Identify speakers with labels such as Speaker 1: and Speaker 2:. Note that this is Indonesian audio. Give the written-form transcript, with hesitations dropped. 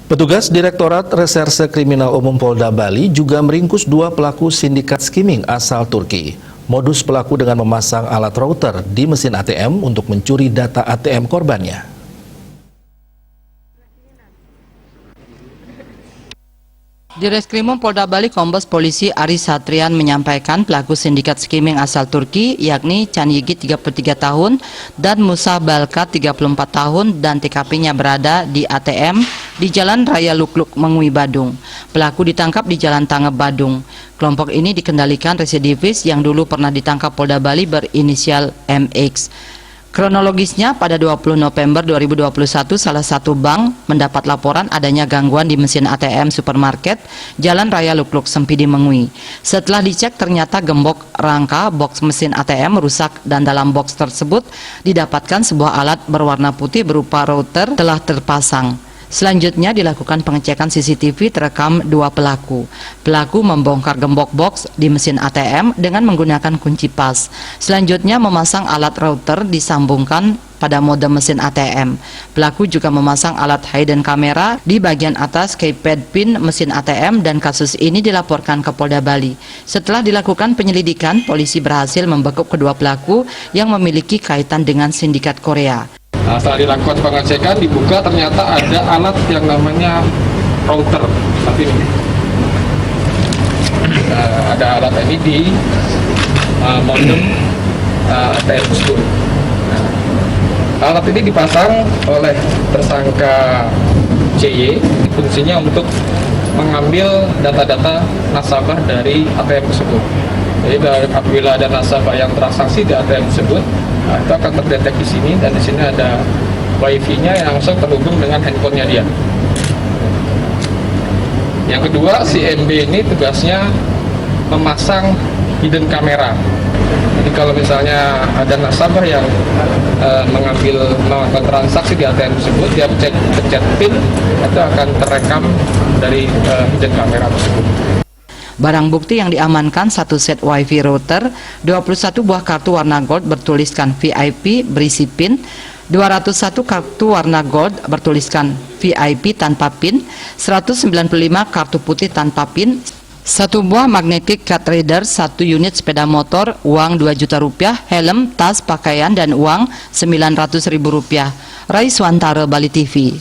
Speaker 1: Petugas Direktorat Reserse Kriminal Umum Polda Bali juga meringkus 2 pelaku sindikat skimming asal Turki. Modus pelaku dengan memasang alat router di mesin ATM untuk mencuri data ATM korbannya.
Speaker 2: Di Reskrimum Polda Bali, Kombes Polisi Aris Satrian menyampaikan pelaku sindikat skimming asal Turki yakni Can Yigit 33 tahun dan Musa Balkat 34 tahun dan TKP-nya berada di ATM di Jalan Raya Lukluk Mengui Badung. Pelaku ditangkap di Jalan Tangep Badung. Kelompok ini dikendalikan residivis yang dulu pernah ditangkap Polda Bali berinisial MX. Kronologisnya, pada 20 November 2021, salah satu bank mendapat laporan adanya gangguan di mesin ATM supermarket Jalan Raya Lukluk Sempidi Mengui. Setelah dicek, ternyata gembok rangka box mesin ATM rusak dan dalam box tersebut didapatkan sebuah alat berwarna putih berupa router telah terpasang. Selanjutnya dilakukan pengecekan CCTV terekam 2 pelaku. Pelaku membongkar gembok box di mesin ATM dengan menggunakan kunci pas. Selanjutnya memasang alat router disambungkan pada mode mesin ATM. Pelaku juga memasang alat hidden camera di bagian atas keypad pin mesin ATM dan kasus ini dilaporkan ke Polda Bali. Setelah dilakukan penyelidikan, polisi berhasil membekuk kedua pelaku yang memiliki kaitan dengan sindikat Korea.
Speaker 3: Nah, setelah dilakukan pengecekan, dibuka ternyata ada alat yang namanya router seperti ini. Ada alat ini di modem ATM tersebut. Alat ini dipasang oleh tersangka CY, fungsinya untuk mengambil data-data nasabah dari ATM tersebut. Jadi apabila ada nasabah yang transaksi di ATM tersebut, itu akan terdetek di sini, dan di sini ada wifi-nya yang langsung terhubung dengan handphonenya dia. Yang kedua, si MB ini tugasnya memasang hidden camera. Jadi kalau misalnya ada nasabah yang melakukan transaksi di ATM tersebut, dia pencet PIN, itu akan terekam dari hidden camera tersebut.
Speaker 2: Barang bukti yang diamankan 1 set wifi router, 21 buah kartu warna gold bertuliskan VIP berisi PIN, 201 kartu warna gold bertuliskan VIP tanpa PIN, 195 kartu putih tanpa PIN, 1 buah magnetic card reader, 1 unit sepeda motor, uang 2 juta rupiah, helm, tas, pakaian, dan uang 900.000 rupiah. Raiswantara, Bali TV.